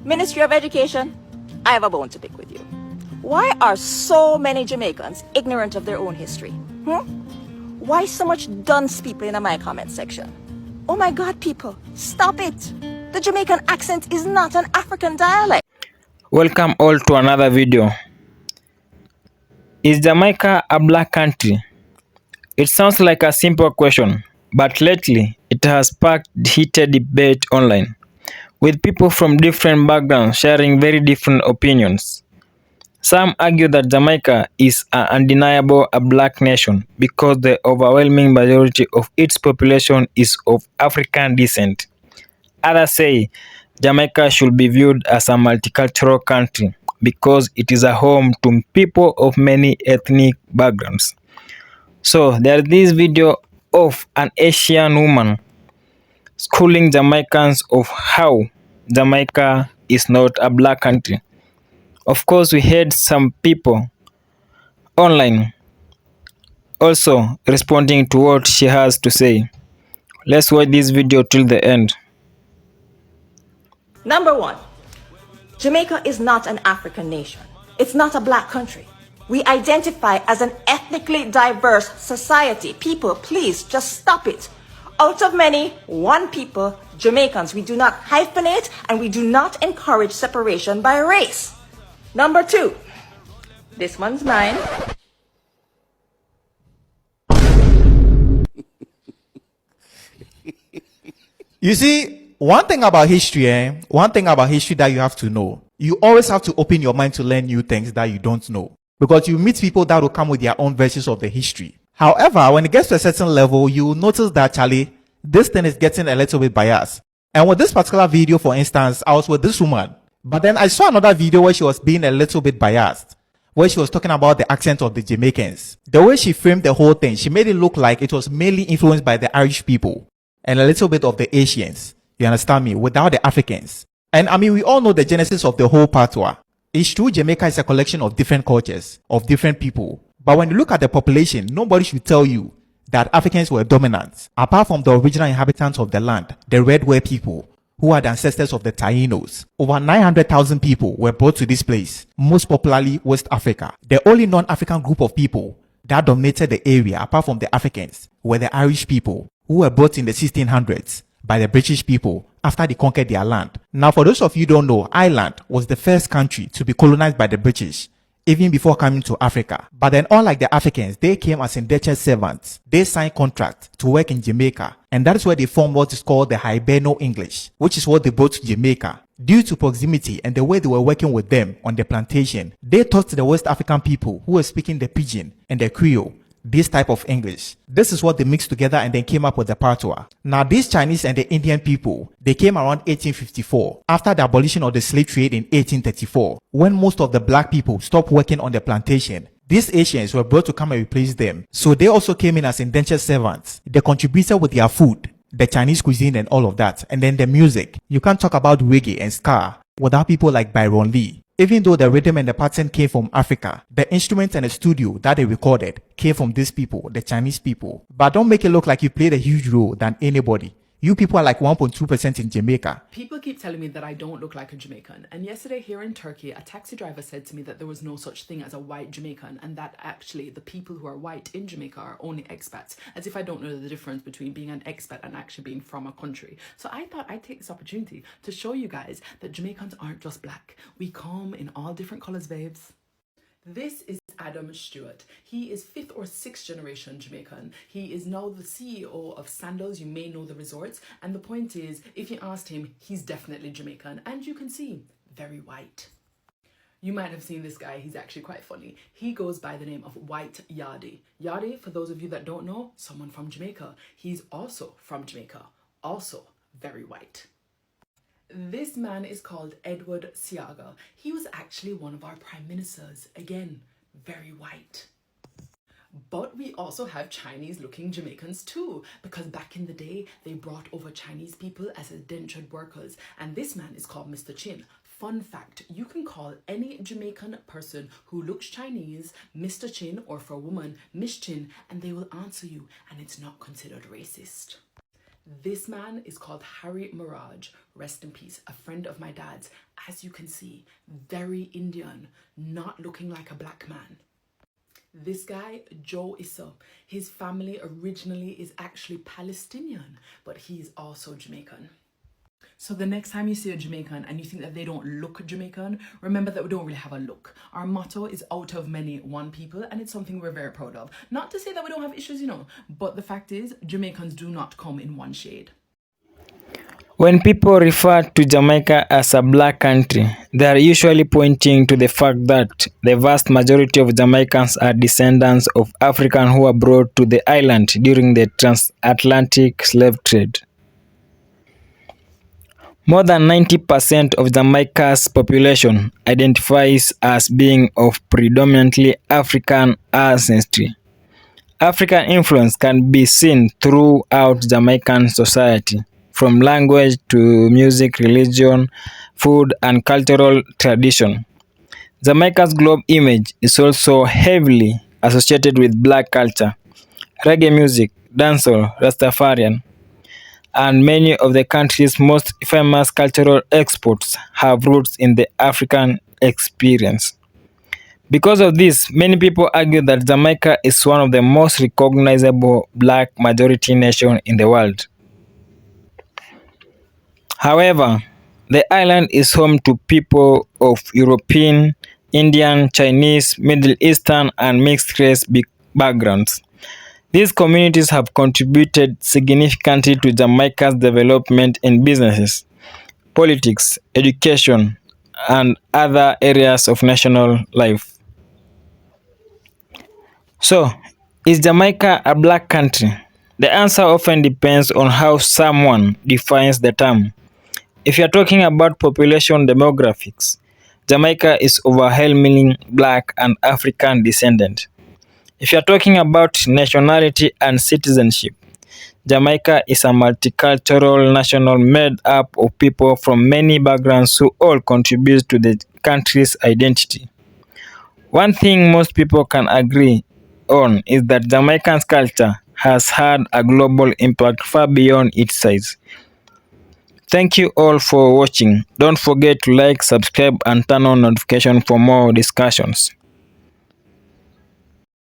Ministry of Education, I have a bone to pick with you. Why are so many Jamaicans ignorant of their own history? Why so much dunce people in my comment section? Oh my God, people, stop it. The Jamaican accent is not an African dialect. Welcome all to another video. Is Jamaica a black country? It sounds like a simple question, but lately it has sparked heated debate online, with people from different backgrounds sharing very different opinions. Some argue that Jamaica is an undeniable a black nation because the overwhelming majority of its population is of African descent. Others say Jamaica should be viewed as a multicultural country because it is a home to people of many ethnic backgrounds. So there is this video of an Asian woman schooling Jamaicans of how Jamaica is not a black country. Of course, we heard some people online also responding to what she has to say. Let's watch this video till the end. Number one, Jamaica is not an African nation. It's not a black country. We identify as an ethnically diverse society. People, please just stop it. Out of many, one people, Jamaicans. We do not hyphenate and we do not encourage separation by race. Number two, this one's mine. You see, one thing about history that you have to know, you always have to open your mind to learn new things that you don't know. Because you meet people that will come with their own versions of the history. However, when it gets to a certain level, you will notice that, Charlie, this thing is getting a little bit biased. And with this particular video, for instance, I was with this woman. But then I saw another video where she was being a little bit biased, where she was talking about the accent of the Jamaicans. The way she framed the whole thing, she made it look like it was mainly influenced by the Irish people and a little bit of the Asians. You understand me? Without the Africans. And I mean, we all know the genesis of the whole patois. It's true Jamaica is a collection of different cultures, of different people. But when you look at the population, nobody should tell you that Africans were dominant. Apart from the original inhabitants of the land, the Red Ware people, who are the ancestors of the Tainos. Over 900,000 people were brought to this place, most popularly West Africa. The only non-African group of people that dominated the area, apart from the Africans, were the Irish people, who were brought in the 1600s by the British people after they conquered their land. Now, for those of you who don't know, Ireland was the first country to be colonized by the British, even before coming to Africa. But then, unlike the Africans, they came as indentured servants. They signed contracts to work in Jamaica, and that is where they formed what is called the Hiberno English, which is what they brought to Jamaica. Due to proximity and the way they were working with them on the plantation, they taught the West African people who were speaking the Pidgin and the Creole this type of English. This is what they mixed together and then came up with the patois. Now, these Chinese and the Indian people, they came around 1854 after the abolition of the slave trade in 1834, when most of the black people stopped working on the plantation. These Asians were brought to come and replace them. So they also came in as indentured servants. They contributed with their food, the Chinese cuisine and all of that. And then the music. You can't talk about reggae and ska without people like Byron Lee. Even though the rhythm and the pattern came from Africa, the instruments and the studio that they recorded came from these people, the Chinese people. But don't make it look like you played a huge role than anybody. You people are like 1.2% in Jamaica. People keep telling me that I don't look like a Jamaican. And yesterday here in Turkey, a taxi driver said to me that there was no such thing as a white Jamaican and that actually the people who are white in Jamaica are only expats, as if I don't know the difference between being an expat and actually being from a country. So I thought I'd take this opportunity to show you guys that Jamaicans aren't just black. We come in all different colors, babes. This is Adam Stewart. He is 5th or 6th generation Jamaican. He is now the CEO of Sandals. You may know the resorts. And the point is, if you asked him, he's definitely Jamaican. And you can see, very white. You might have seen this guy. He's actually quite funny. He goes by the name of White Yardie. Yardie, for those of you that don't know, someone from Jamaica. He's also from Jamaica. Also very white. This man is called Edward Seaga. He was actually one of our prime ministers. Again, very white. But we also have Chinese looking Jamaicans too, because back in the day, they brought over Chinese people as indentured workers. And this man is called Mr. Chin. Fun fact, you can call any Jamaican person who looks Chinese Mr. Chin, or for a woman, Miss Chin, and they will answer you, and it's not considered racist. This man is called Harry Mirage, rest in peace, a friend of my dad's. As you can see, very Indian, not looking like a black man. This guy, Joe Issa, his family originally is actually Palestinian, but he's also Jamaican. So the next time you see a Jamaican and you think that they don't look Jamaican, remember that we don't really have a look. Our motto is out of many, one people, and it's something we're very proud of. Not to say that we don't have issues, but the fact is, Jamaicans do not come in one shade. When people refer to Jamaica as a black country, they are usually pointing to the fact that the vast majority of Jamaicans are descendants of Africans who were brought to the island during the transatlantic slave trade. More than 90% of Jamaica's population identifies as being of predominantly African ancestry. African influence can be seen throughout Jamaican society, from language to music, religion, food, and cultural tradition. Jamaica's globe image is also heavily associated with black culture, reggae music, dancehall, Rastafarian, and many of the country's most famous cultural exports have roots in the African experience. Because of this, many people argue that Jamaica is one of the most recognizable black majority nations in the world. However, the island is home to people of European, Indian, Chinese, Middle Eastern, and mixed race backgrounds. These communities have contributed significantly to Jamaica's development in businesses, politics, education, and other areas of national life. So, is Jamaica a black country? The answer often depends on how someone defines the term. If you're talking about population demographics, Jamaica is overwhelmingly black and African descendant. If you're talking about nationality and citizenship, Jamaica is a multicultural nation made up of people from many backgrounds who all contribute to the country's identity. One thing most people can agree on is that Jamaican culture has had a global impact far beyond its size. Thank you all for watching. Don't forget to like, subscribe, and turn on notifications for more discussions.